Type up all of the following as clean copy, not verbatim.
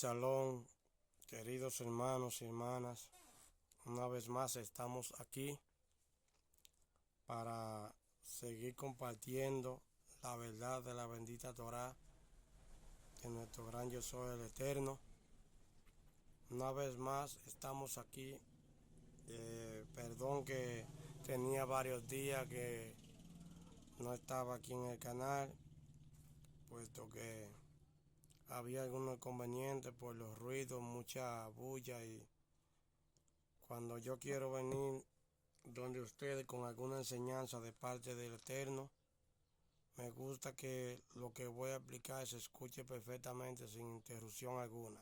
Shalom, queridos hermanos y hermanas. Una vez más estamos aquí para seguir compartiendo la verdad de la bendita Torá de nuestro gran Yo Soy el Eterno. Una vez más estamos aquí. Perdón que tenía varios días que no estaba aquí en el canal, puesto que había algunos inconvenientes por los ruidos, mucha bulla, y cuando yo quiero venir donde ustedes con alguna enseñanza de parte del Eterno, me gusta que lo que voy a explicar se escuche perfectamente sin interrupción alguna.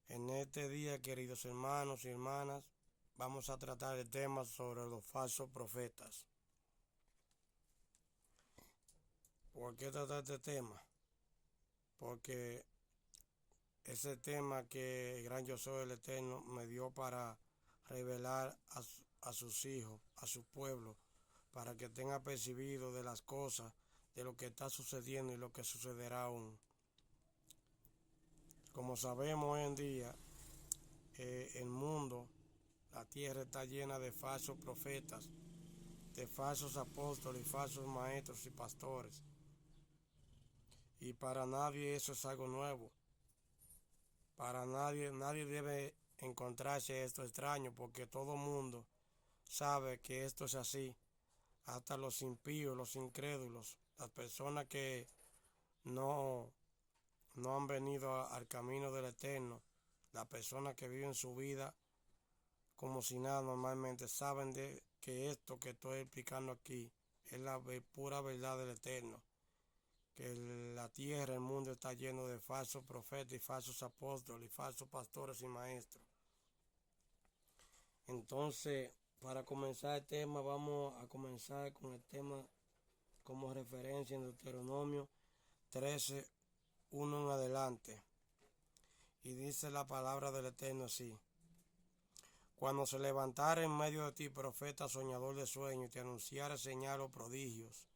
En este día, queridos hermanos y hermanas, vamos a tratar el tema sobre los falsos profetas. ¿Por qué tratar este tema? Porque es el tema que el gran Yo Soy el Eterno me dio para revelar a sus hijos, a su pueblo, para que tenga percibido de las cosas, de lo que está sucediendo y lo que sucederá aún. Como sabemos hoy en día, el mundo, la tierra está llena de falsos profetas, de falsos apóstoles y falsos maestros y pastores. Y para nadie eso es algo nuevo. Para nadie debe encontrarse esto extraño, porque todo mundo sabe que esto es así. Hasta los impíos, los incrédulos, las personas que no han venido al camino del Eterno, las personas que viven su vida como si nada normalmente, saben de que esto que estoy explicando aquí es la pura verdad del Eterno, que la tierra, el mundo está lleno de falsos profetas y falsos apóstoles y falsos pastores y maestros. Entonces, para comenzar el tema, vamos a comenzar con el tema como referencia en Deuteronomio 13, 1 en adelante. Y dice la palabra del Eterno así: cuando se levantara en medio de ti profeta soñador de sueños y te anunciara señal o prodigios,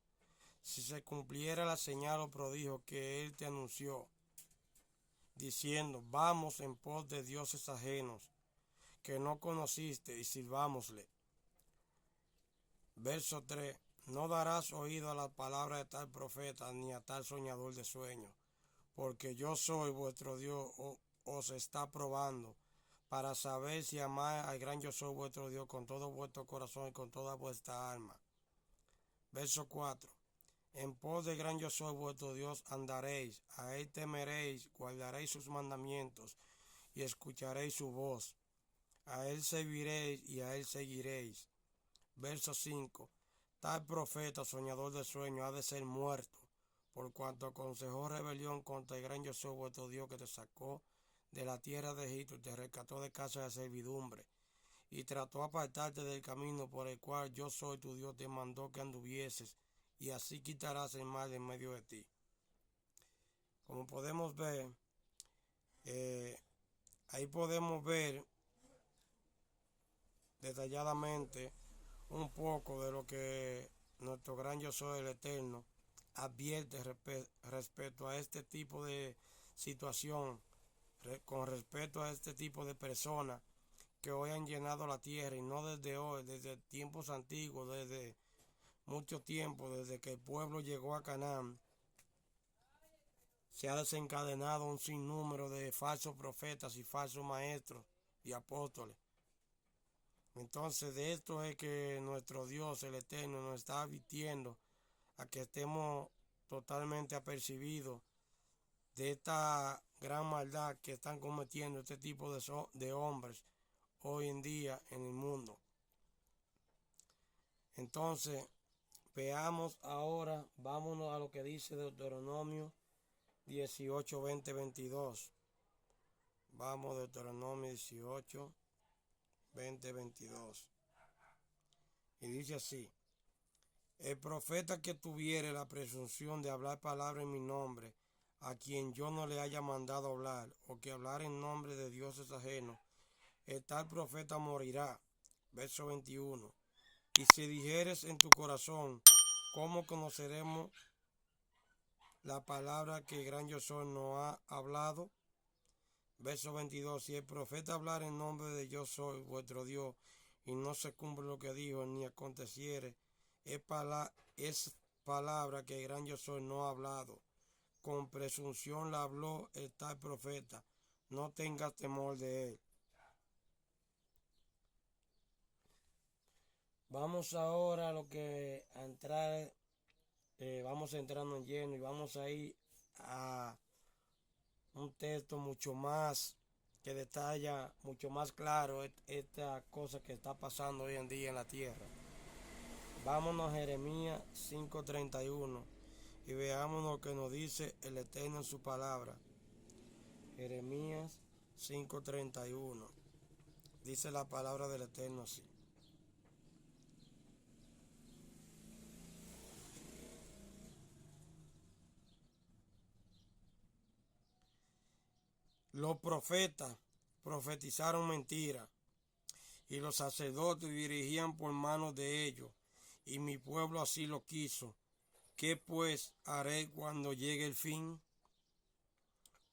si se cumpliera la señal o prodigio que él te anunció, diciendo, vamos en pos de dioses ajenos que no conociste y sirvámosle. Verso 3. No darás oído a la palabra de tal profeta ni a tal soñador de sueños, porque yo soy vuestro Dios, os está probando, para saber si amáis al gran Yo Soy vuestro Dios con todo vuestro corazón y con toda vuestra alma. Verso 4. En pos del gran Yo Soy vuestro Dios andaréis, a él temeréis, guardaréis sus mandamientos y escucharéis su voz. A él serviréis y a él seguiréis. Verso 5. Tal profeta, soñador de sueños, ha de ser muerto, por cuanto aconsejó rebelión contra el gran Yo Soy vuestro Dios, que te sacó de la tierra de Egipto y te rescató de casa de servidumbre, y trató apartarte del camino por el cual Yo Soy tu Dios te mandó que anduvieses, y así quitarás el mal en medio de ti. Como podemos ver, ahí podemos ver detalladamente un poco de lo que nuestro gran Yo Soy el Eterno advierte respecto a este tipo de situación, con respecto a este tipo de personas que hoy han llenado la tierra, y no desde hoy, desde tiempos antiguos, desde mucho tiempo, desde que el pueblo llegó a Canaán, se ha desencadenado un sinnúmero de falsos profetas y falsos maestros y apóstoles. Entonces de esto es que nuestro Dios, el Eterno, nos está advirtiendo a que estemos totalmente apercibidos de esta gran maldad que están cometiendo este tipo de hombres hoy en día en el mundo. Entonces, veamos ahora, vámonos a lo que dice Deuteronomio 18, 20, 22. Vamos, Deuteronomio 18, 20, 22. Y dice así: el profeta que tuviere la presunción de hablar palabra en mi nombre, a quien yo no le haya mandado hablar, o que hablar en nombre de dioses ajenos, el tal profeta morirá. Verso 21. Y si dijeres en tu corazón, ¿cómo conoceremos la palabra que el gran yo soy nos ha hablado. Verso 22, si el profeta hablar en nombre de yo soy vuestro Dios y no se cumple lo que dijo ni aconteciere, es palabra que el gran yo soy no ha hablado. Con presunción la habló el tal profeta. No tengas temor de él. Vamos ahora a lo que a entrar, vamos entrando en lleno y vamos a ir a un texto mucho más que detalla, mucho más claro esta cosa que está pasando hoy en día en la tierra. Vámonos a Jeremías 5:31 y veamos lo que nos dice el Eterno en su palabra. Jeremías 5:31. Dice la palabra del Eterno así. Los profetas profetizaron mentiras y los sacerdotes dirigían por manos de ellos, y mi pueblo así lo quiso. ¿Qué pues haré cuando llegue el fin?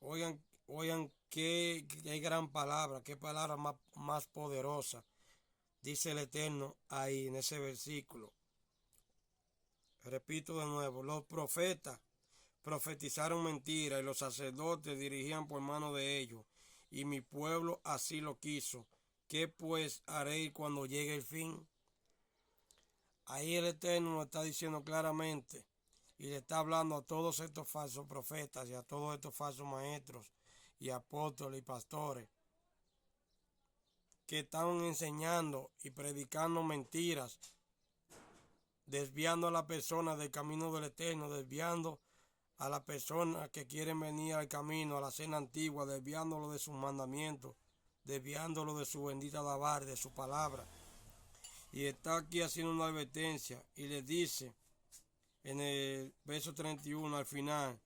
Oigan qué gran palabra, qué palabra más poderosa. Dice el Eterno ahí en ese versículo. Repito de nuevo, los profetas profetizaron mentiras y los sacerdotes dirigían por mano de ellos, y mi pueblo así lo quiso. ¿Qué pues haré cuando llegue el fin? Ahí el Eterno nos está diciendo claramente y le está hablando a todos estos falsos profetas y a todos estos falsos maestros y apóstoles y pastores que están enseñando y predicando mentiras, desviando a la persona del camino del Eterno, desviando a la persona que quieren venir al camino, a la cena antigua, desviándolo de sus mandamientos, desviándolo de su bendita lavar, de su palabra. Y está aquí haciendo una advertencia y les dice en el verso 31 al final,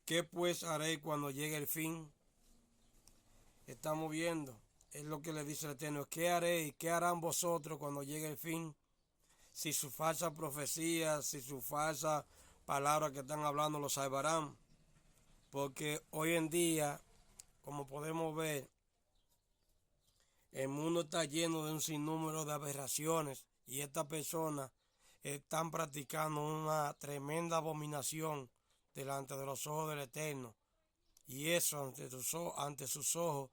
¿qué pues haré cuando llegue el fin? Estamos viendo, es lo que le dice el Eterno, ¿qué haré y qué harán vosotros cuando llegue el fin? Si su falsa profecía, si su falsa palabra que están hablando lo salvarán. Porque hoy en día, como podemos ver, el mundo está lleno de un sinnúmero de aberraciones y estas personas están practicando una tremenda abominación delante de los ojos del Eterno. Y eso ante sus ojos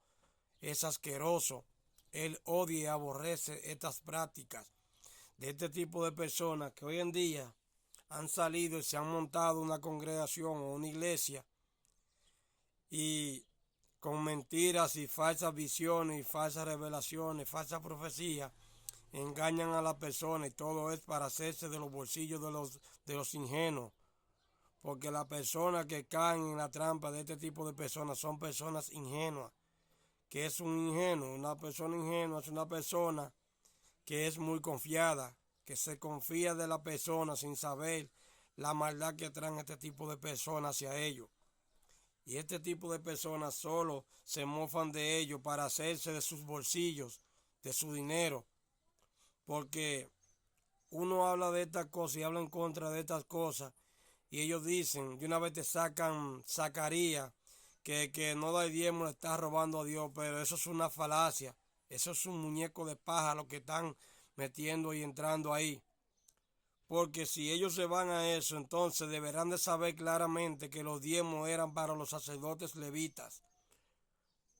es asqueroso. Él odia y aborrece estas prácticas de este tipo de personas que hoy en día han salido y se han montado una congregación o una iglesia y con mentiras y falsas visiones y falsas revelaciones, falsas profecías, engañan a la persona y todo es para hacerse de los bolsillos de los ingenuos. Porque las personas que caen en la trampa de este tipo de personas son personas ingenuas. ¿Qué es un ingenuo? Una persona ingenua es una persona que es muy confiada, que se confía de la persona sin saber la maldad que traen este tipo de personas hacia ellos. Y este tipo de personas solo se mofan de ellos para hacerse de sus bolsillos, de su dinero. Porque uno habla de estas cosas y habla en contra de estas cosas. Y ellos dicen, de una vez te sacan Zacarías, que no da el diezmo, le está robando a Dios. Pero eso es una falacia. Eso es un muñeco de paja lo que están metiendo y entrando ahí. Porque si ellos se van a eso, entonces deberán de saber claramente que los diezmos eran para los sacerdotes levitas.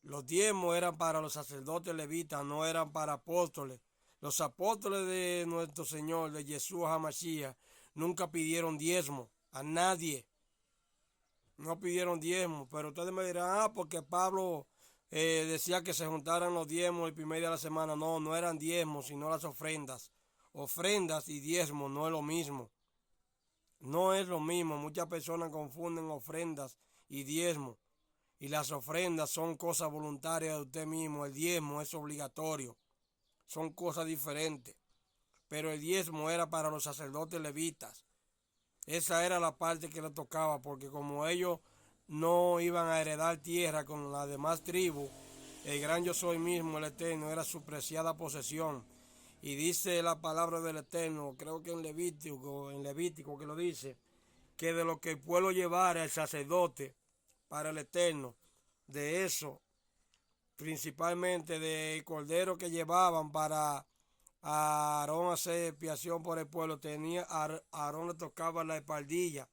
Los diezmos eran para los sacerdotes levitas, no eran para apóstoles. Los apóstoles de nuestro Señor, de Yeshua HaMashiach, nunca pidieron diezmo a nadie. No pidieron diezmo, pero ustedes me dirán, porque Pablo decía que se juntaran los diezmos el primer día de la semana. No, no eran diezmos, sino las ofrendas. Ofrendas y diezmos no es lo mismo. No es lo mismo. Muchas personas confunden ofrendas y diezmos. Y las ofrendas son cosas voluntarias de usted mismo. El diezmo es obligatorio. Son cosas diferentes. Pero el diezmo era para los sacerdotes levitas. Esa era la parte que le tocaba, porque como ellos no iban a heredar tierra con las demás tribus, el gran yo soy mismo, el Eterno, era su preciada posesión. Y dice la palabra del Eterno, creo que en Levítico que lo dice, que de lo que el pueblo llevara el sacerdote para el Eterno, de eso, principalmente del cordero que llevaban para a Aarón hacer expiación por el pueblo, a Aarón le tocaba la espaldilla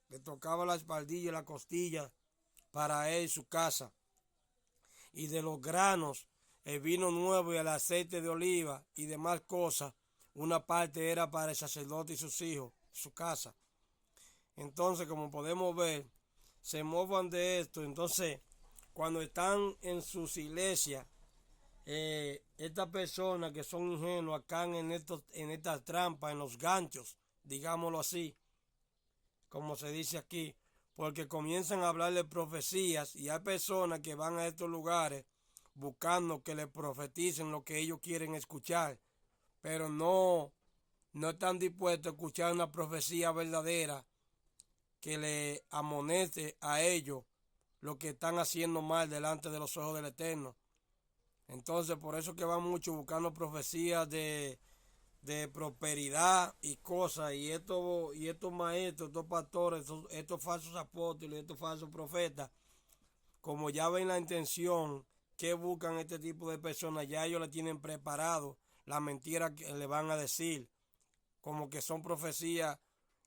y la costilla para él y su casa. Y de los granos, el vino nuevo y el aceite de oliva y demás cosas, una parte era para el sacerdote y sus hijos, su casa. Entonces, como podemos ver, se mofan de esto. Entonces, cuando están en sus iglesias, estas personas que son ingenuas caen en estas trampas, en los ganchos, digámoslo así, como se dice aquí, porque comienzan a hablar de profecías y hay personas que van a estos lugares buscando que les profeticen lo que ellos quieren escuchar, pero no están dispuestos a escuchar una profecía verdadera que le amoneste a ellos lo que están haciendo mal delante de los ojos del Eterno. Entonces, por eso que van mucho buscando profecías de prosperidad y cosas, y estos maestros, estos pastores, estos falsos apóstoles, estos falsos profetas, como ya ven la intención que buscan este tipo de personas, ya ellos le tienen preparado la mentira que le van a decir, como que son profecías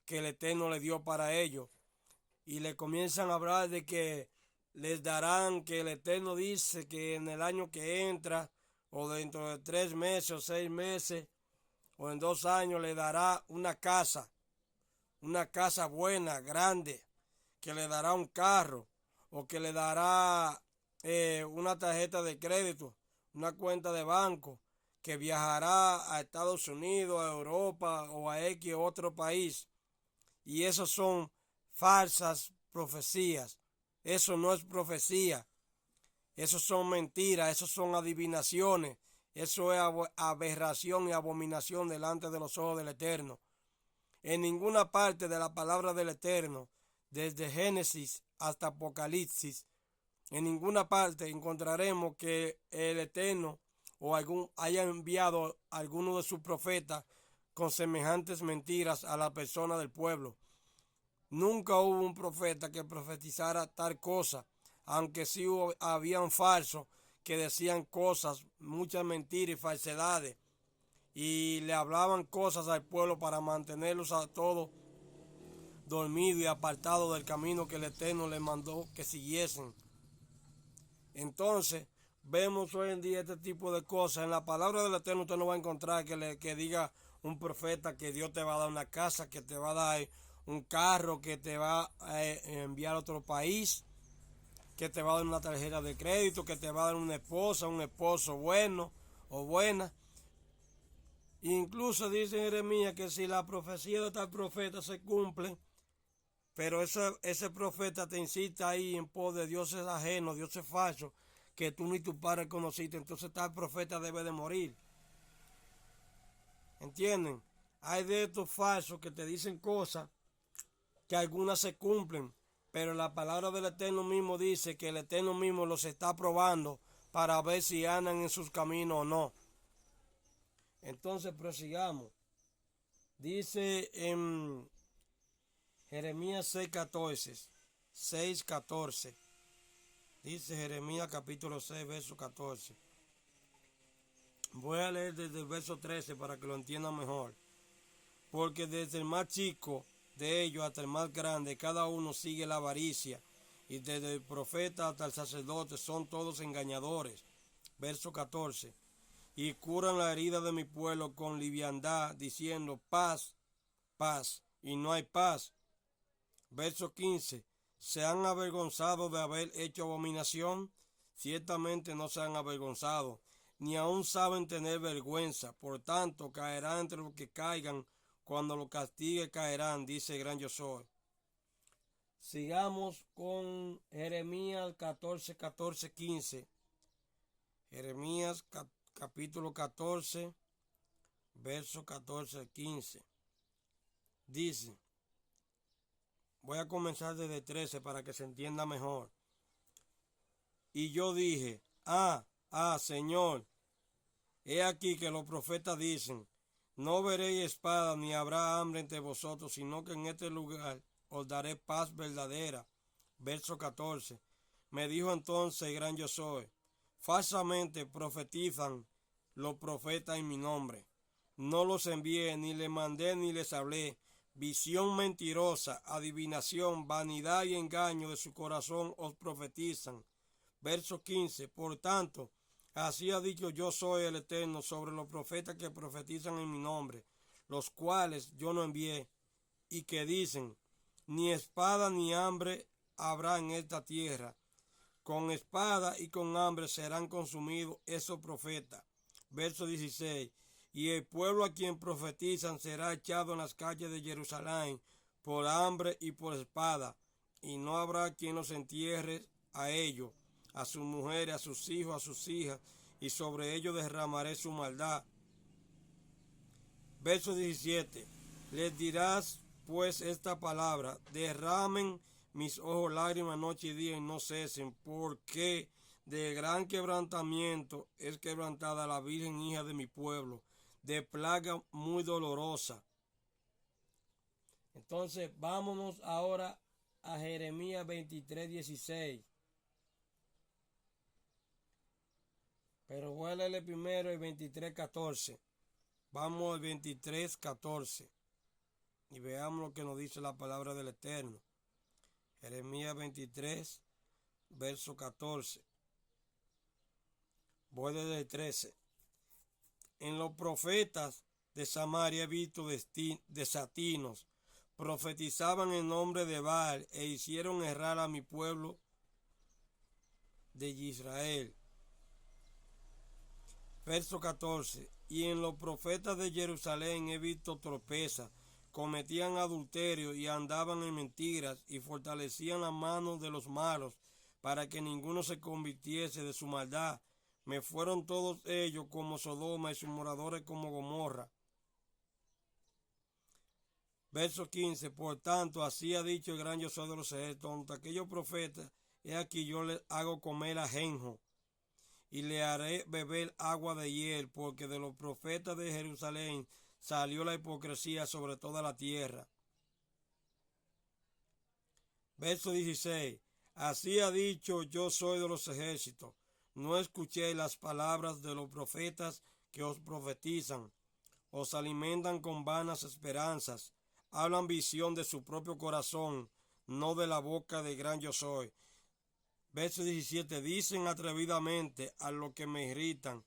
que el Eterno le dio para ellos, y le comienzan a hablar de que les darán, que el Eterno dice que en el año que entra, o dentro de 3 meses o 6 meses, o en 2 años le dará una casa buena, grande, que le dará un carro, o que le dará una tarjeta de crédito, una cuenta de banco, que viajará a Estados Unidos, a Europa o a X otro país. Y esos son falsas profecías. Eso no es profecía. Eso son mentiras, eso son adivinaciones. Eso es aberración y abominación delante de los ojos del Eterno. En ninguna parte de la palabra del Eterno, desde Génesis hasta Apocalipsis, en ninguna parte encontraremos que el Eterno haya enviado a alguno de sus profetas con semejantes mentiras a la persona del pueblo. Nunca hubo un profeta que profetizara tal cosa, aunque sí habían falsos que decían cosas, muchas mentiras y falsedades, y le hablaban cosas al pueblo para mantenerlos a todos dormidos y apartados del camino que el Eterno les mandó que siguiesen. Entonces, vemos hoy en día este tipo de cosas. En la palabra del Eterno usted no va a encontrar que diga un profeta que Dios te va a dar una casa, que te va a dar un carro, que te va a enviar a otro país, que te va a dar una tarjeta de crédito, que te va a dar una esposa, un esposo bueno o buena. Incluso dice Jeremías que si la profecía de tal profeta se cumple, pero ese profeta te incita ahí en pos de dioses ajenos, dioses falsos, que tú ni tu padre conociste, entonces tal profeta debe de morir. ¿Entienden? Hay de estos falsos que te dicen cosas que algunas se cumplen, pero la palabra del Eterno mismo dice que el Eterno mismo los está probando para ver si andan en sus caminos o no. Entonces prosigamos. Dice en Jeremías 6:14. Dice Jeremías capítulo 6, verso 14. Voy a leer desde el verso 13 para que lo entiendan mejor. Porque desde el más chico de ellos hasta el más grande, cada uno sigue la avaricia, y desde el profeta hasta el sacerdote son todos engañadores. Verso 14. Y curan la herida de mi pueblo con liviandad, diciendo paz, paz, y no hay paz. Verso 15. ¿Se han avergonzado de haber hecho abominación? Ciertamente no se han avergonzado, ni aun saben tener vergüenza. Por tanto, caerán entre los que caigan, cuando los castigue caerán, dice el gran yo soy. Sigamos con Jeremías 14, 15. Jeremías capítulo 14, verso 14 al 15. Dice, voy a comenzar desde 13 para que se entienda mejor. Y yo dije, Señor, he aquí que los profetas dicen, no veréis espada ni habrá hambre entre vosotros, sino que en este lugar os daré paz verdadera. Verso 14. Me dijo entonces el gran yo soy, falsamente profetizan los profetas en mi nombre. No los envié, ni les mandé, ni les hablé. Visión mentirosa, adivinación, vanidad y engaño de su corazón os profetizan. Verso 15. Por tanto, así ha dicho yo soy el Eterno sobre los profetas que profetizan en mi nombre, los cuales yo no envié, y que dicen, ni espada ni hambre habrá en esta tierra. Con espada y con hambre serán consumidos esos profetas. Verso 16. Y el pueblo a quien profetizan será echado en las calles de Jerusalén por hambre y por espada, y no habrá quien los entierre a ellos, a sus mujeres, a sus hijos, a sus hijas, y sobre ellos derramaré su maldad. Verso 17. Les dirás pues esta palabra, derramen mis ojos lágrimas noche y día y no cesen, porque de gran quebrantamiento es quebrantada la Virgen hija de mi pueblo, de plaga muy dolorosa. Entonces vámonos ahora a Jeremías 23:16. Pero voy a leerle primero el 23:14. Vamos al 23:14 y veamos lo que nos dice la palabra del Eterno. Jeremías 23, verso 14. Voy desde el 13. En los profetas de Samaria he visto desatinos, profetizaban en nombre de Baal e hicieron errar a mi pueblo de Israel. Verso 14. Y en los profetas de Jerusalén he visto tropezas, cometían adulterio y andaban en mentiras y fortalecían las manos de los malos para que ninguno se convirtiese de su maldad. Me fueron todos ellos como Sodoma y sus moradores como Gomorra. Verso 15. Por tanto, así ha dicho el gran yo soy de los ejércitos, ante aquellos profetas, he aquí yo les hago comer ajenjo y le haré beber agua de hiel, porque de los profetas de Jerusalén salió la hipocresía sobre toda la tierra. Verso 16. Así ha dicho yo soy de los ejércitos, no escuché las palabras de los profetas que os profetizan, os alimentan con vanas esperanzas, hablan visión de su propio corazón, no de la boca del gran yo soy. Verso 17. Dicen atrevidamente a los que me irritan,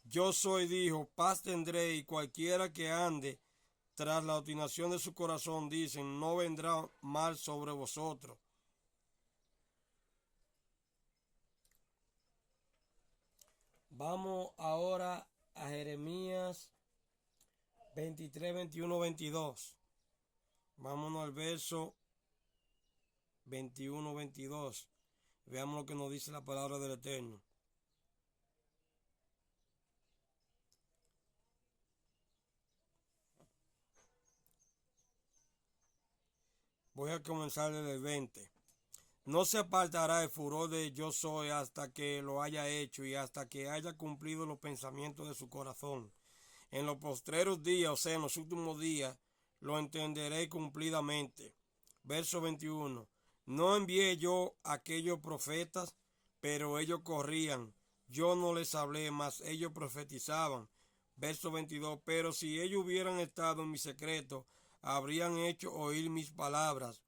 yo soy, dijo, paz tendré, y cualquiera que ande tras la obstinación de su corazón, dicen, no vendrá mal sobre vosotros. Vamos ahora a Jeremías 23, 21, 22. Vámonos al verso 21, 22. Veamos lo que nos dice la palabra del Eterno. Voy a comenzar desde el 20. No se apartará el furor de yo soy hasta que lo haya hecho y hasta que haya cumplido los pensamientos de su corazón. En los postreros días, o sea, en los últimos días, lo entenderé cumplidamente. Verso 21. No envié yo a aquellos profetas, pero ellos corrían. Yo no les hablé, mas ellos profetizaban. Verso 22. Pero si ellos hubieran estado en mi secreto, habrían hecho oír mis palabras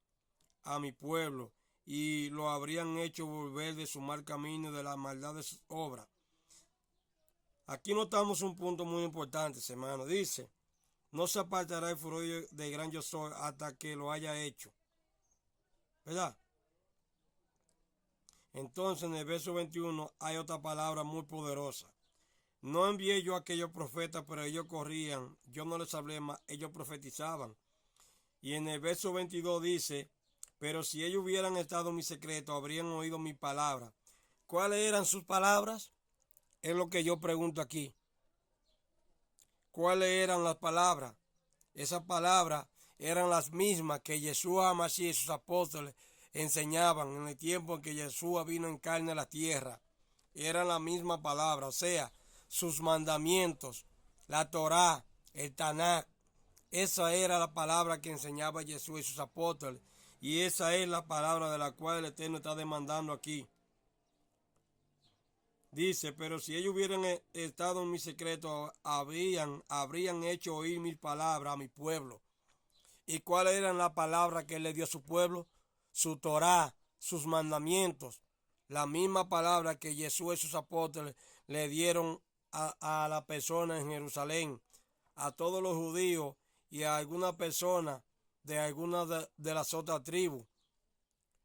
a mi pueblo, y lo habrían hecho volver de su mal camino y de la maldad de sus obras. Aquí notamos un punto muy importante, hermano. Dice, no se apartará el furor del gran yo soy hasta que lo haya hecho. ¿Verdad? Entonces en el verso 21 hay otra palabra muy poderosa. No envié yo a aquellos profetas, pero ellos corrían. Yo no les hablé más, ellos profetizaban. Y en el verso 22 dice, pero si ellos hubieran estado en mi secreto, habrían oído mi palabra. ¿Cuáles eran sus palabras? Es lo que yo pregunto aquí. ¿Cuáles eran las palabras? Esas palabras eran las mismas que Yeshua HaMashiach y sus apóstoles enseñaban en el tiempo en que Yeshua vino en carne a la tierra. Eran la misma palabra, o sea, sus mandamientos, la Torá, el Tanakh. Esa era la palabra que enseñaba Yeshua y sus apóstoles. Y esa es la palabra de la cual el Eterno está demandando aquí. Dice, pero si ellos hubieran estado en mi secreto, habrían hecho oír mis palabras a mi pueblo. ¿Y cuáles eran las palabras que él le dio a su pueblo? Su Torá, sus mandamientos. La misma palabra que Jesús y sus apóstoles le dieron a la persona en Jerusalén, a todos los judíos y a algunas personas de algunas de las otras tribus,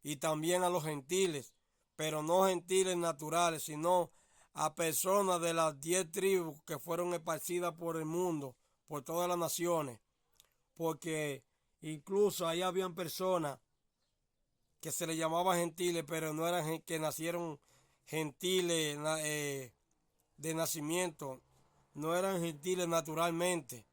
y también a los gentiles, pero no gentiles naturales, sino a personas de las 10 tribus que fueron esparcidas por el mundo, por todas las naciones, porque incluso ahí habían personas que se les llamaba gentiles, pero no eran que nacieron gentiles de nacimiento, no eran gentiles naturalmente,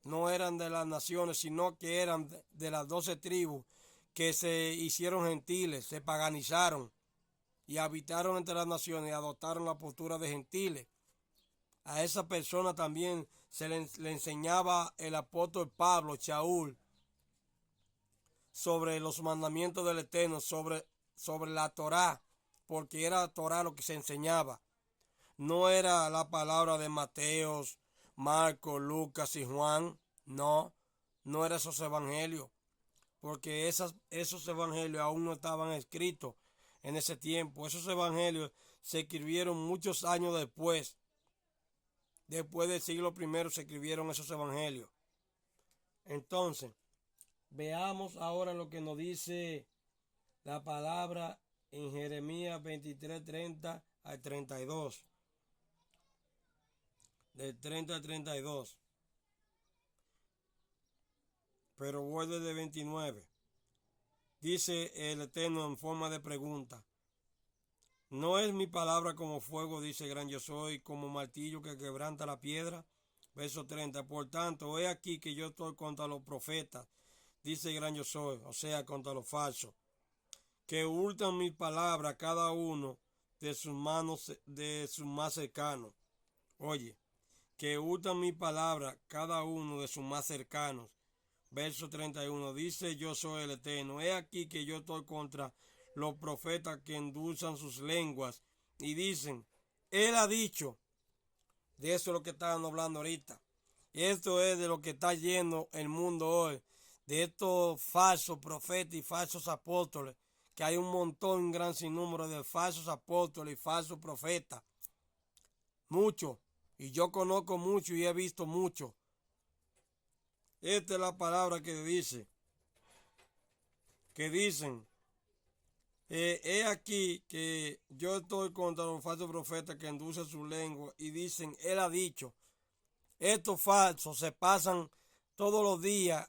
no eran de las naciones, sino que eran de las 12 tribus que se hicieron gentiles, se paganizaron y habitaron entre las naciones y adoptaron la postura de gentiles. A esa persona también le enseñaba el apóstol Pablo, Shaul, sobre los mandamientos del Eterno, sobre la Torá, porque era Torá lo que se enseñaba. No era la palabra de Mateos, Marcos, Lucas y Juan, no eran esos evangelios, porque esos evangelios aún no estaban escritos en ese tiempo. Esos evangelios se escribieron muchos años después del siglo I se escribieron esos evangelios. Entonces, veamos ahora lo que nos dice la palabra en Jeremías 23:30 al 32. Del 30 al 32. Pero voy desde 29. Dice el Eterno en forma de pregunta. ¿No es mi palabra como fuego, dice el gran yo soy, como martillo que quebranta la piedra? Verso 30. Por tanto, he aquí que yo estoy contra los profetas, dice el gran yo soy, o sea, contra los falsos, que hurtan mi palabra cada uno de sus manos, de sus más cercanos. Oye, que hurtan mi palabra cada uno de sus más cercanos. Verso 31, dice yo soy el Eterno. He aquí que yo estoy contra los profetas que endulzan sus lenguas y dicen, él ha dicho. De eso es lo que estaban hablando ahorita. Esto es de lo que está lleno el mundo hoy, de estos falsos profetas y falsos apóstoles, que hay un montón, un gran sinnúmero de falsos apóstoles y falsos profetas. Muchos. Y yo conozco mucho y he visto mucho. Esta es la palabra que dice, que dicen, he aquí que yo estoy contra los falsos profetas que endulzan su lengua y dicen, él ha dicho. Estos falsos se pasan todos los días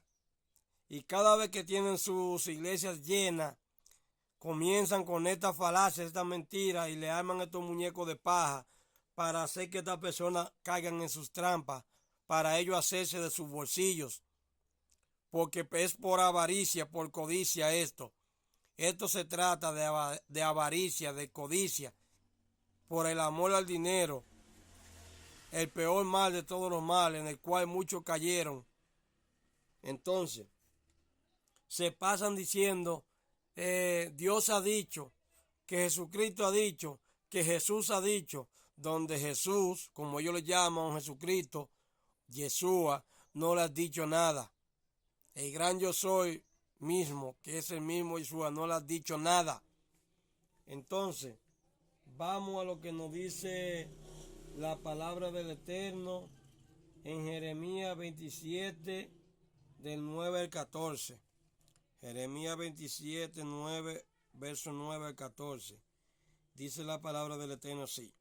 y cada vez que tienen sus iglesias llenas, comienzan con estas falacias, estas mentiras y le arman estos muñecos de paja para hacer que estas personas caigan en sus trampas, para ellos hacerse de sus bolsillos, porque es por avaricia, por codicia esto. Esto se trata de avaricia, de codicia, por el amor al dinero, el peor mal de todos los males, en el cual muchos cayeron. Entonces, se pasan diciendo, Dios ha dicho, que Jesucristo ha dicho, que Jesús ha dicho, donde Jesús, como ellos le llaman Jesucristo, Yeshua, no le ha dicho nada. El gran yo soy mismo, que es el mismo Yeshua, no le ha dicho nada. Entonces, vamos a lo que nos dice la palabra del Eterno en Jeremías 27, del 9 al 14. Jeremías 27, 9, verso 9 al 14. Dice la palabra del Eterno así.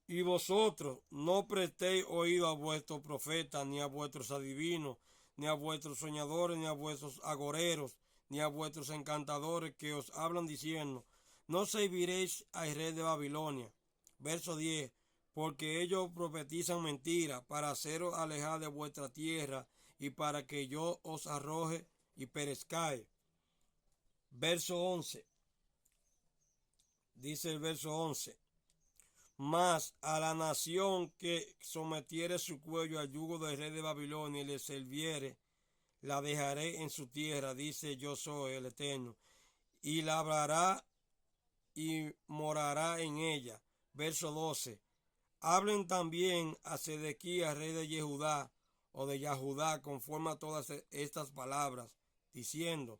Y vosotros no prestéis oído a vuestros profetas, ni a vuestros adivinos, ni a vuestros soñadores, ni a vuestros agoreros, ni a vuestros encantadores que os hablan diciendo, no serviréis al rey de Babilonia. Verso 10. Porque ellos profetizan mentiras para haceros alejar de vuestra tierra y para que yo os arroje y perezcáis. Verso 11. Dice el verso 11. Mas a la nación que sometiere su cuello al yugo del rey de Babilonia y le la dejaré en su tierra, dice yo soy el Eterno, y labrará y morará en ella. Verso 12. Hablen también a Sedequías, rey de Yehudá, o de Yahudá, conforme a todas estas palabras, diciendo: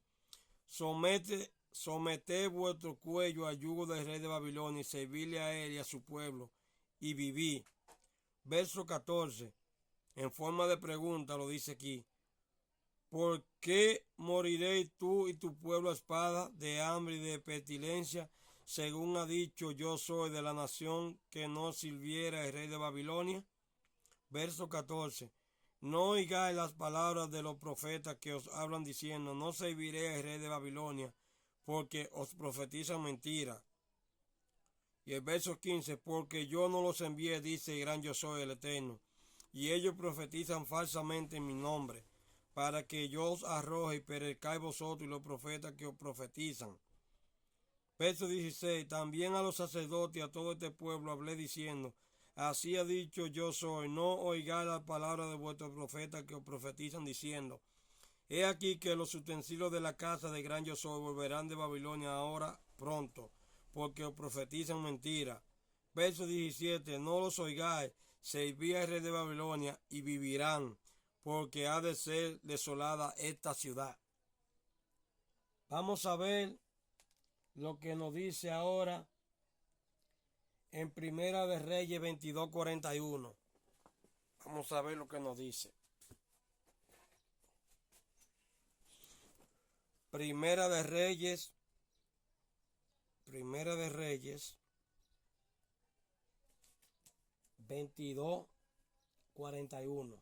someted vuestro cuello al yugo del rey de Babilonia, y servirle a él y a su pueblo, y viví. Verso 14. En forma de pregunta lo dice aquí: ¿por qué moriréis tú y tu pueblo a espada, de hambre y de pestilencia, según ha dicho yo soy de la nación que no sirviera el rey de Babilonia? Verso 14. No oigáis las palabras de los profetas que os hablan diciendo: no serviré al rey de Babilonia, porque os profetizan mentira. Y el verso 15. Porque yo no los envié, dice el gran yo soy el Eterno, y ellos profetizan falsamente en mi nombre, para que yo os arroje y perezcáis vosotros y los profetas que os profetizan. Verso 16. También a los sacerdotes y a todo este pueblo hablé diciendo: así ha dicho yo soy, no oigáis las palabras de vuestros profetas que os profetizan diciendo: he aquí que los utensilios de la casa de gran yo soy volverán de Babilonia ahora pronto, porque os profetizan mentira. Verso 17. No los oigáis, servid al rey de Babilonia y vivirán, porque ha de ser desolada esta ciudad. Vamos a ver lo que nos dice ahora en Primera de Reyes 22:41. Vamos a ver lo que nos dice. Primera de Reyes 22:41.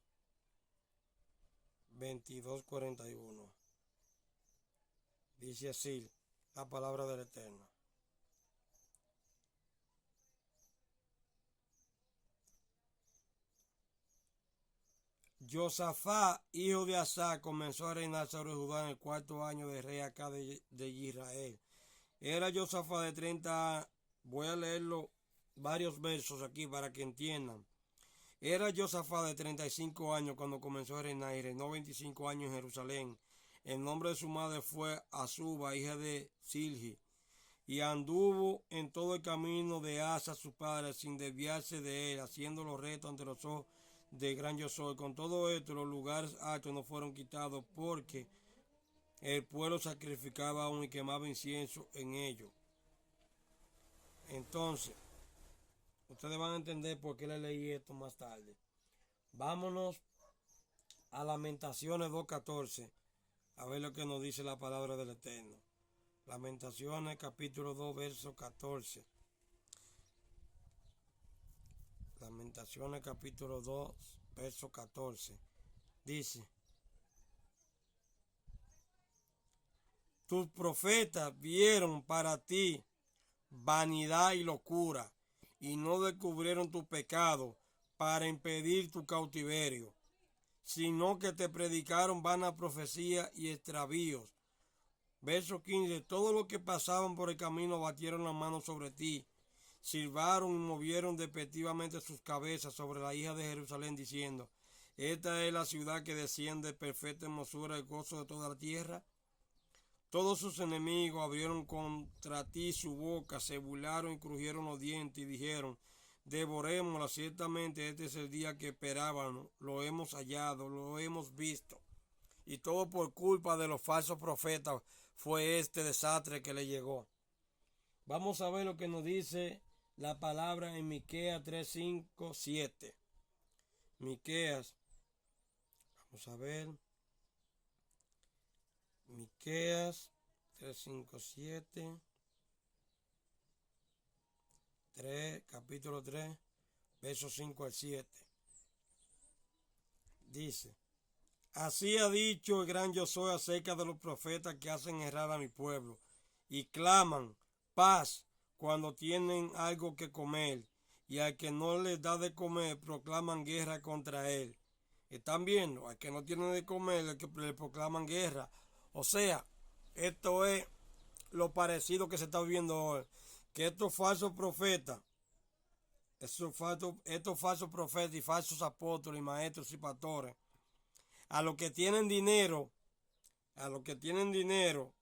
22:41. Dice así la palabra del Eterno: Josafat, hijo de Asa, comenzó a reinar sobre Judá en el cuarto año de rey acá de Israel. Era Josafat de 30. Voy a leerlo varios versos aquí para que entiendan. Era Josafat de 35 años cuando comenzó a reinar y reinó 25 años en Jerusalén. El nombre de su madre fue Azuba, hija de Silgi, y anduvo en todo el camino de Asa su padre, sin desviarse de él, haciendo los retos ante los ojos de gran yo soy. Con todo esto, los lugares altos no fueron quitados, porque el pueblo sacrificaba aún y quemaba incienso en ellos. Entonces, ustedes van a entender por qué le leí esto más tarde. Vámonos a Lamentaciones 2:14, a ver lo que nos dice la palabra del Eterno. Lamentaciones capítulo 2, verso 14. Lamentaciones capítulo 2, verso 14. Dice: tus profetas vieron para ti vanidad y locura, y no descubrieron tu pecado para impedir tu cautiverio, sino que te predicaron vana profecía y extravíos. Verso 15. Todos los que pasaban por el camino batieron las manos sobre ti, silbaron y movieron despectivamente sus cabezas sobre la hija de Jerusalén, diciendo: esta es la ciudad que desciende perfecta hermosura, el gozo de toda la tierra. Todos sus enemigos abrieron contra ti su boca, se burlaron y crujieron los dientes y dijeron: devorémosla, ciertamente este es el día que esperábamos, lo hemos hallado, lo hemos visto. Y todo por culpa de los falsos profetas fue este desastre que le llegó. Vamos a ver lo que nos dice la palabra en Miqueas 3, 5, 7. Miqueas, vamos a ver. Miqueas 3, 5, 7. 3, capítulo 3, versos 5 al 7. Dice: así ha dicho el gran yo soy acerca de los profetas que hacen errar a mi pueblo y claman paz cuando tienen algo que comer, y al que no les da de comer proclaman guerra contra él. ¿Están viendo? Al que no tiene de comer le proclaman guerra. O sea, esto es lo parecido que se está viviendo hoy, que estos falsos profetas y falsos apóstoles y maestros y pastores, a los que tienen dinero a los que tienen dinero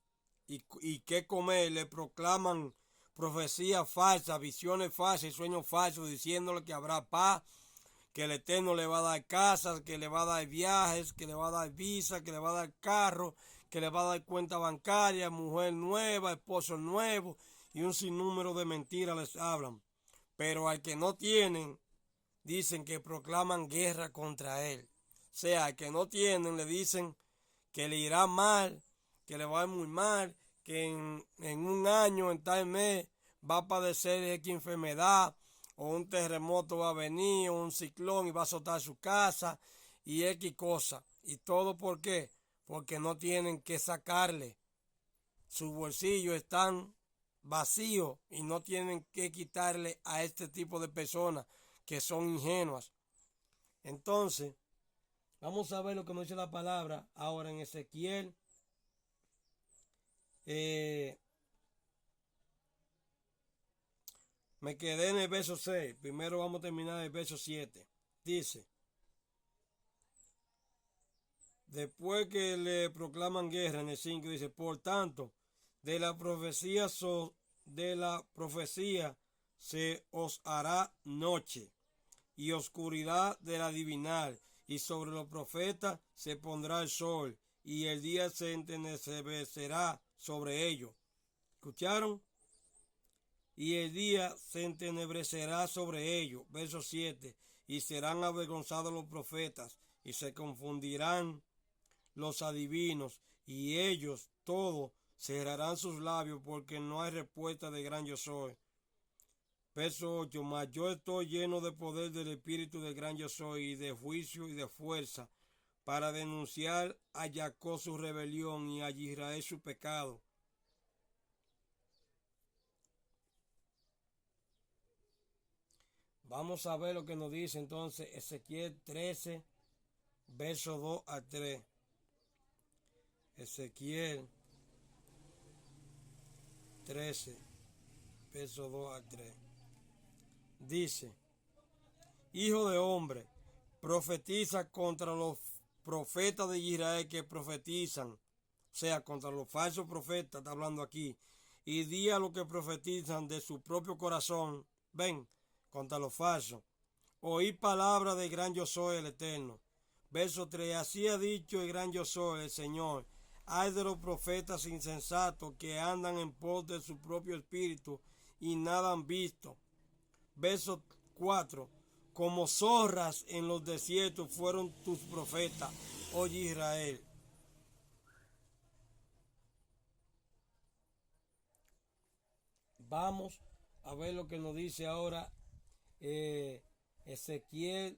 y qué comer, le proclaman profecías falsas, visiones falsas y sueños falsos, diciéndole que habrá paz, que el Eterno le va a dar casas, que le va a dar viajes, que le va a dar visa, que le va a dar carro, que le va a dar cuenta bancaria, mujer nueva, esposo nuevo, y un sinnúmero de mentiras les hablan. Pero al que no tienen, dicen que proclaman guerra contra él. O sea, al que no tienen, le dicen que le irá mal, que le va a ir muy mal, que en un año, en tal mes, va a padecer X enfermedad, o un terremoto va a venir, o un ciclón y va a azotar su casa, y X cosa. ¿Y todo por qué? Porque no tienen que sacarle. Sus bolsillos están vacíos y no tienen que quitarle a este tipo de personas que son ingenuas. Entonces, vamos a ver lo que nos dice la palabra ahora en Ezequiel. Me quedé en el verso 6. Primero vamos a terminar el verso 7. Dice, después que le proclaman guerra en el 5, dice, por tanto, de la profecía se os hará noche y oscuridad del adivinar, y sobre los profetas se pondrá el sol, y el día se entenecerá sobre ellos. ¿Escucharon? Y el día se entenebrecerá sobre ellos. Verso 7. Y serán avergonzados los profetas, y se confundirán los adivinos, y ellos todos cerrarán sus labios, porque no hay respuesta de gran yo soy. Verso 8. Mas yo estoy lleno de poder del Espíritu del gran yo soy, y de juicio y de fuerza, para denunciar a Jacob su rebelión y a Israel su pecado. Vamos a ver lo que nos dice entonces Ezequiel 13, verso 2 a 3. Ezequiel 13, verso 2 a 3. Dice, hijo de hombre, profetiza contra los profetas de Israel que profetizan, o sea, contra los falsos profetas, está hablando aquí, y di a los que profetizan de su propio corazón, ven, contra los falsos. Oí palabra del gran yo soy el Eterno. Verso 3. Así ha dicho el gran yo soy el Señor. Hay de los profetas insensatos que andan en pos de su propio espíritu y nada han visto. Verso 4. Como zorras en los desiertos fueron tus profetas, oye Israel. Vamos a ver lo que nos dice ahora Ezequiel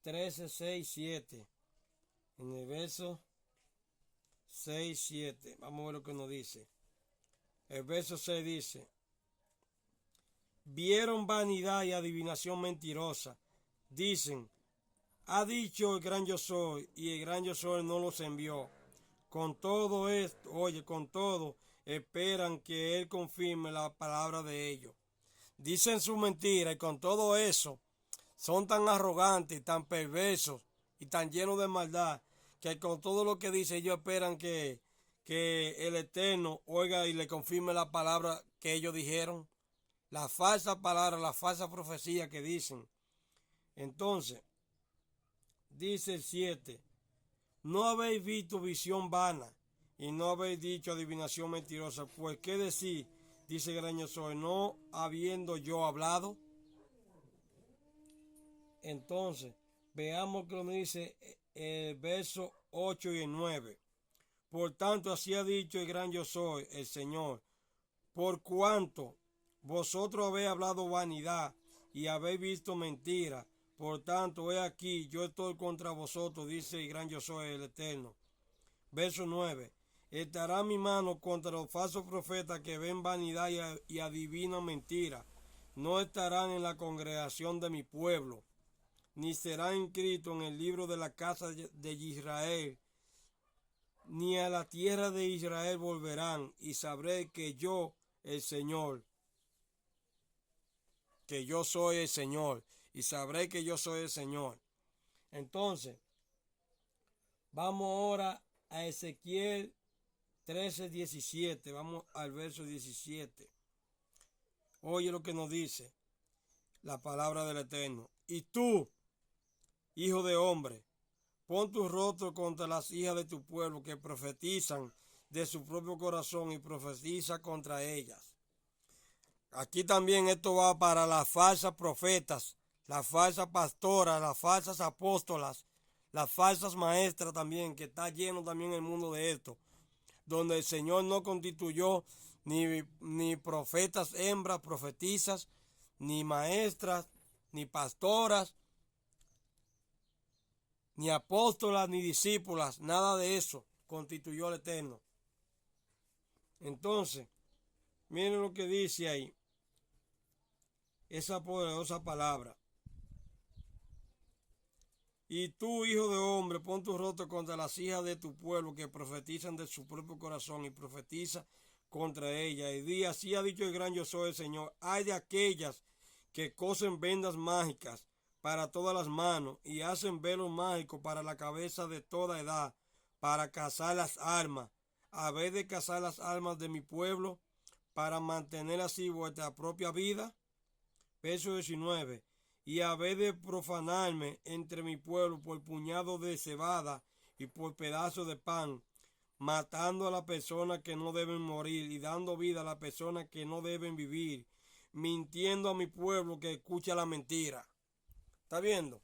13, 6, 7. En el verso 6, 7. Vamos a ver lo que nos dice. El verso 6 dice, vieron vanidad y adivinación mentirosa. Dicen, ha dicho el gran yo soy, y el gran yo soy no los envió. Con todo esto, oye, con todo, esperan que él confirme la palabra de ellos. Dicen su mentira y con todo eso son tan arrogantes, tan perversos y tan llenos de maldad que con todo lo que dice ellos esperan que el Eterno oiga y le confirme la palabra que ellos dijeron, la falsa palabra, la falsa profecía que dicen. Entonces, dice el 7, no habéis visto visión vana y no habéis dicho adivinación mentirosa, pues qué decir, dice el gran yo soy, no habiendo yo hablado. Entonces, veamos que lo dice el verso 8 y el 9. Por tanto, así ha dicho el gran yo soy, el Señor, por cuanto vosotros habéis hablado vanidad y habéis visto mentira, por tanto, he aquí, yo estoy contra vosotros, dice el gran yo soy, el Eterno. Verso 9. Estará mi mano contra los falsos profetas que ven vanidad y adivinan mentira. No estarán en la congregación de mi pueblo, ni será inscrito en el libro de la casa de Israel, ni a la tierra de Israel volverán, y sabré que yo, el Señor, que yo soy el Señor, y sabré que yo soy el Señor. Entonces, vamos ahora a Ezequiel 13:17. Vamos al verso 17. Oye lo que nos dice la palabra del Eterno. Y tú, hijo de hombre, pon tu rostro contra las hijas de tu pueblo que profetizan de su propio corazón y profetiza contra ellas. Aquí también esto va para las falsas profetas, las falsas pastoras, las falsas apóstolas, las falsas maestras también, que está lleno también el mundo de esto, donde el Señor no constituyó ni profetas hembras, profetizas, ni maestras, ni pastoras, ni apóstolas, ni discípulas, nada de eso constituyó el Eterno. Entonces, miren lo que dice ahí, esa poderosa palabra. Y tú, hijo de hombre, pon tu rostro contra las hijas de tu pueblo que profetizan de su propio corazón y profetiza contra ellas. Y di, así ha dicho el gran yo soy el Señor. Hay de aquellas que cosen vendas mágicas para todas las manos y hacen velos mágicos para la cabeza de toda edad, para cazar las almas. ¿Habéis de cazar las almas de mi pueblo para mantener así vuestra propia vida? Verso 19. Y habéis de profanarme entre mi pueblo por puñado de cebada y por pedazo de pan, matando a las personas que no deben morir y dando vida a las personas que no deben vivir, mintiendo a mi pueblo que escucha la mentira. ¿Está viendo?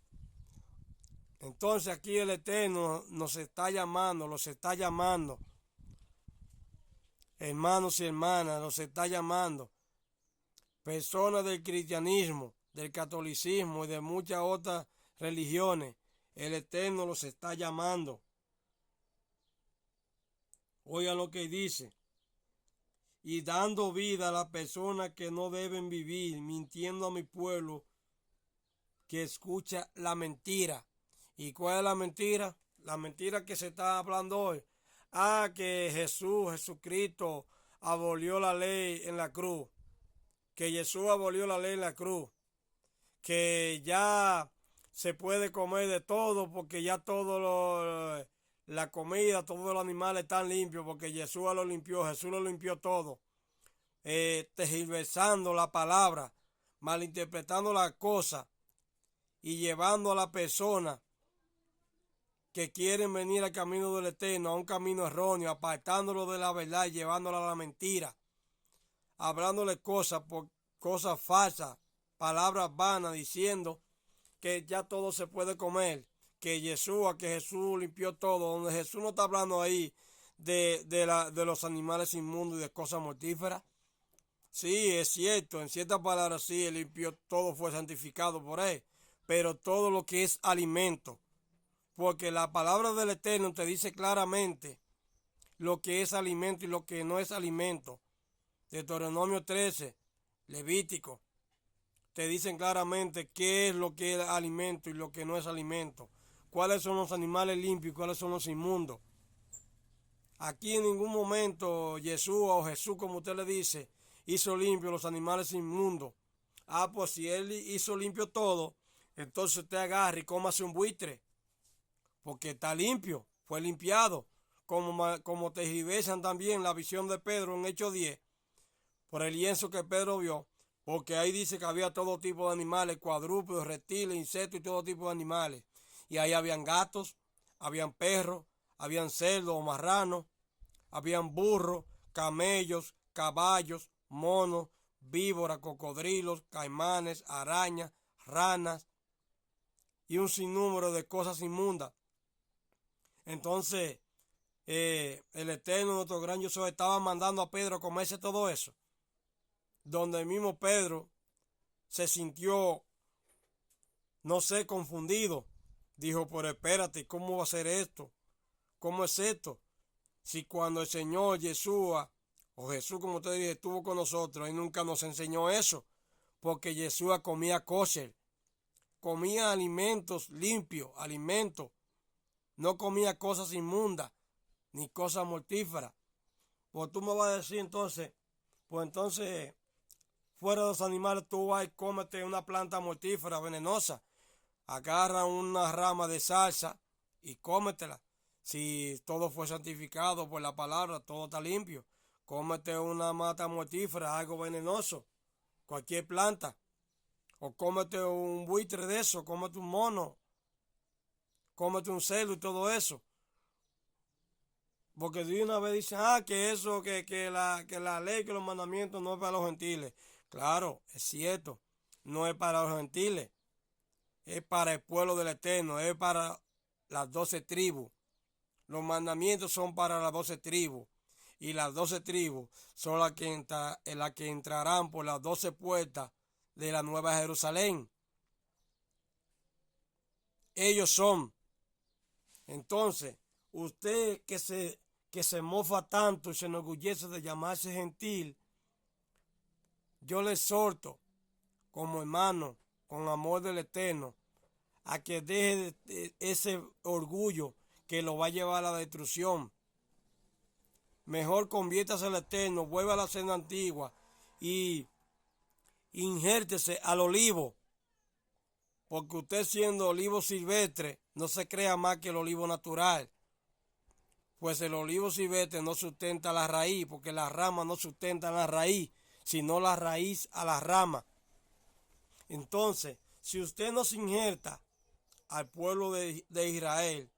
Entonces aquí el Eterno nos está llamando, los está llamando, hermanos y hermanas, los está llamando, personas del cristianismo, del catolicismo y de muchas otras religiones. El Eterno los está llamando. Oigan lo que dice. Y dando vida a las personas que no deben vivir, mintiendo a mi pueblo que escucha la mentira. ¿Y cuál es la mentira? La mentira que se está hablando hoy. Que Jesucristo abolió la ley en la cruz. Que Jesús abolió la ley en la cruz. Que ya se puede comer de todo porque ya la comida, todos los animales están limpios porque Jesús lo limpió, Jesús lo limpió todo. Tergiversando la palabra, malinterpretando las cosas y llevando a la persona que quieren venir al camino del Eterno, a un camino erróneo, apartándolo de la verdad y llevándolo a la mentira, hablándole cosas falsas, palabras vanas, diciendo que ya todo se puede comer, que Jesús limpió todo, donde Jesús no está hablando ahí de los animales inmundos y de cosas mortíferas. Sí, es cierto, en ciertas palabras sí, Él limpió, todo fue santificado por Él, pero todo lo que es alimento, porque la palabra del Eterno te dice claramente lo que es alimento y lo que no es alimento. Deuteronomio 13, Levítico, te dicen claramente qué es lo que es alimento y lo que no es alimento, cuáles son los animales limpios y cuáles son los inmundos. Aquí en ningún momento Jesús, como usted le dice, hizo limpio los animales inmundos. Pues si Él hizo limpio todo, entonces usted agarra y cómase un buitre, porque está limpio, fue limpiado, como tergiversan también la visión de Pedro en Hechos 10, por el lienzo que Pedro vio, porque ahí dice que había todo tipo de animales, cuadrúpedos, reptiles, insectos y todo tipo de animales. Y ahí habían gatos, habían perros, habían cerdos o marranos, habían burros, camellos, caballos, monos, víboras, cocodrilos, caimanes, arañas, ranas y un sinnúmero de cosas inmundas. Entonces, el Eterno, nuestro gran yo soy, estaba mandando a Pedro a comerse todo eso, donde el mismo Pedro se sintió, no sé, confundido. Dijo, pero espérate, ¿cómo va a ser esto? ¿Cómo es esto? Si cuando el Señor Yeshua, o Jesús como usted dice, estuvo con nosotros, Él nunca nos enseñó eso, porque Yeshua comía kosher, comía alimentos limpios, alimentos, no comía cosas inmundas, ni cosas mortíferas. Pues tú me vas a decir entonces, fuera de los animales tú vas y cómete una planta mortífera, venenosa, agarra una rama de salsa y cómetela. Si todo fue santificado por la palabra, todo está limpio. Cómete una mata mortífera, algo venenoso, cualquier planta. O cómete un buitre de eso, cómete un mono, cómete un cerdo y todo eso. Porque de una vez dicen, que eso, que la ley, que los mandamientos no es para los gentiles. Claro, es cierto, no es para los gentiles, es para el pueblo del Eterno, es para las 12 tribus. Los mandamientos son para las 12 tribus. Y las 12 tribus son las que entrarán por las 12 puertas de la Nueva Jerusalén. Ellos son. Entonces, usted que se mofa tanto y se enorgullece de llamarse gentil, yo le exhorto como hermano, con amor del Eterno, a que deje ese orgullo que lo va a llevar a la destrucción. Mejor conviértase al Eterno, vuelva a la senda antigua y injértese al olivo, porque usted siendo olivo silvestre no se crea más que el olivo natural, pues el olivo silvestre no sustenta la raíz, porque las ramas no sustentan la raíz, sino la raíz a la rama. Entonces, si usted no se injerta al pueblo de Israel,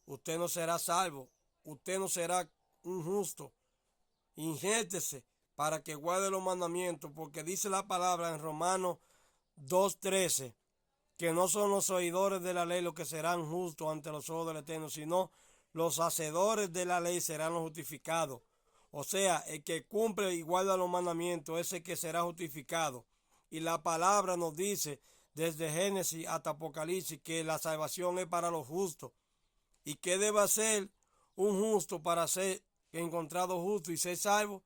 usted no será salvo, usted no será un justo. Injértese para que guarde los mandamientos, porque dice la palabra en Romanos 2:13, que no son los oidores de la ley los que serán justos ante los ojos del Eterno, sino los hacedores de la ley serán los justificados. O sea, el que cumple y guarda los mandamientos es el que será justificado. Y la palabra nos dice desde Génesis hasta Apocalipsis que la salvación es para los justos. ¿Y qué debe hacer un justo para ser encontrado justo y ser salvo?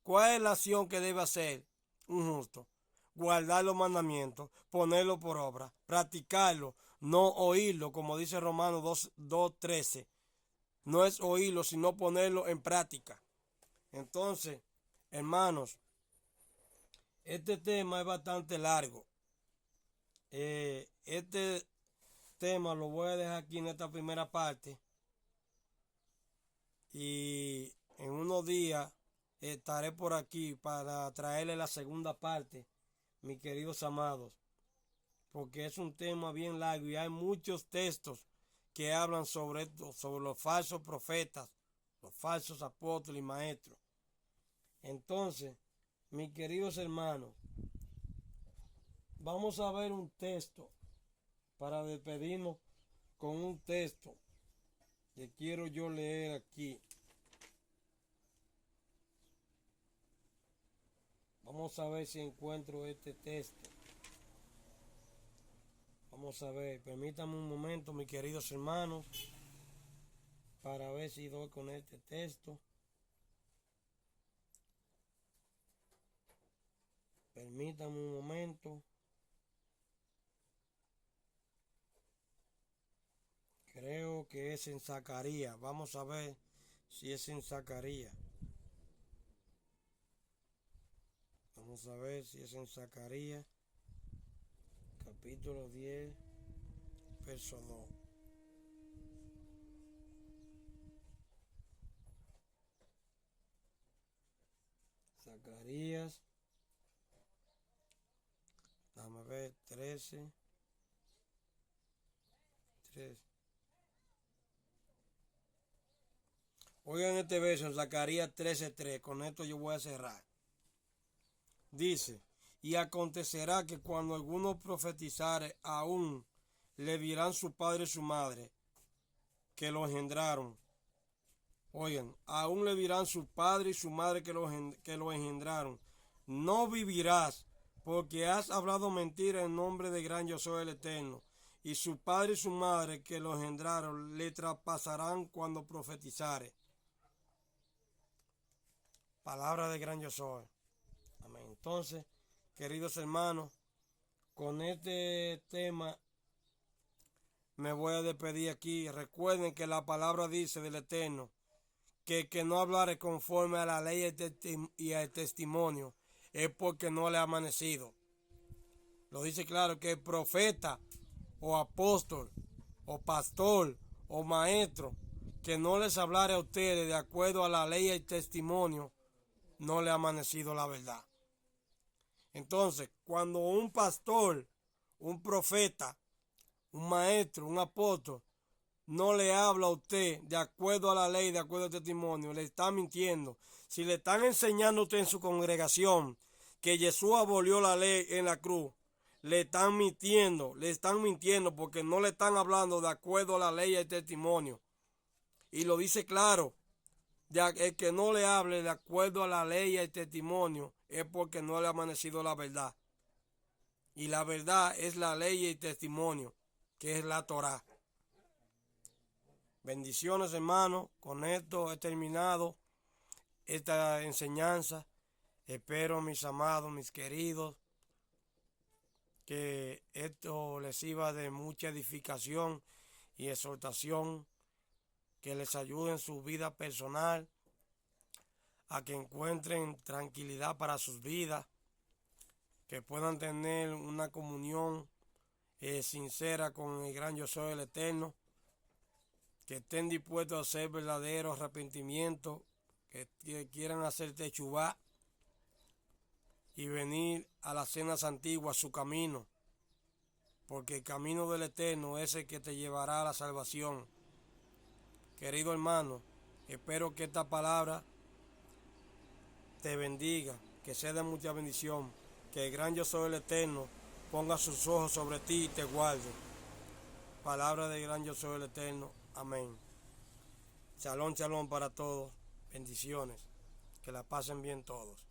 ¿Cuál es la acción que debe hacer un justo? Guardar los mandamientos, ponerlo por obra, practicarlo, no oírlo, como dice Romanos 2:13. No es oírlo, sino ponerlo en práctica. Entonces, hermanos, este tema es bastante largo. Este tema lo voy a dejar aquí en esta primera parte y en unos días estaré por aquí para traerle la segunda parte, mis queridos amados, porque es un tema bien largo y hay muchos textos que hablan sobre esto, sobre los falsos profetas, los falsos apóstoles y maestros. Entonces, mis queridos hermanos, vamos a ver un texto para despedirnos con un texto que quiero yo leer aquí. Vamos a ver si encuentro este texto. Vamos a ver, permítame un momento, mis queridos hermanos, para ver si doy con este texto. Permítame un momento. Creo que es en Zacarías. Vamos a ver si es en Zacarías. Vamos a ver si es en Zacarías, capítulo 10, verso 2. Zacarías, déjame ver, 13, 3. Oigan este verso en Zacarías 13:3. Con esto yo voy a cerrar. Dice, y acontecerá que cuando alguno profetizare, aún le dirán su padre y su madre que lo engendraron. Oigan, aún le dirán su padre y su madre que lo engendraron. No vivirás, porque has hablado mentira en nombre de gran yo soy el Eterno. Y su padre y su madre que lo engendraron le traspasarán cuando profetizare. Palabra de gran yo soy. Amén. Entonces, queridos hermanos, con este tema me voy a despedir aquí. Recuerden que la palabra dice del Eterno que el que no hablare conforme a la ley y al testimonio es porque no le ha amanecido. Lo dice claro que el profeta o apóstol o pastor o maestro que no les hablare a ustedes de acuerdo a la ley y testimonio, no le ha amanecido la verdad. Entonces, cuando un pastor, un profeta, un maestro, un apóstol, no le habla a usted de acuerdo a la ley, de acuerdo al testimonio, le está mintiendo. Si le están enseñando a usted en su congregación que Jesús abolió la ley en la cruz, le están mintiendo porque no le están hablando de acuerdo a la ley y al testimonio. Y lo dice claro, el que no le hable de acuerdo a la ley y al testimonio es porque no le ha amanecido la verdad. Y la verdad es la ley y el testimonio, que es la Torá. Bendiciones, hermanos. Con esto he terminado esta enseñanza. Espero, mis amados, mis queridos, que esto les sirva de mucha edificación y exhortación, que les ayude en su vida personal, a que encuentren tranquilidad para sus vidas, que puedan tener una comunión sincera con el gran Yo Soy el Eterno, que estén dispuestos a hacer verdadero arrepentimiento, que quieran hacer techubá y venir a las cenas antiguas, su camino, porque el camino del Eterno es el que te llevará a la salvación. Querido hermano, espero que esta palabra te bendiga, que sea de mucha bendición, que el gran Yo Soy el Eterno ponga sus ojos sobre ti y te guarde. Palabra del gran Yo Soy el Eterno. Amén. Shalom, shalom para todos. Bendiciones. Que la pasen bien todos.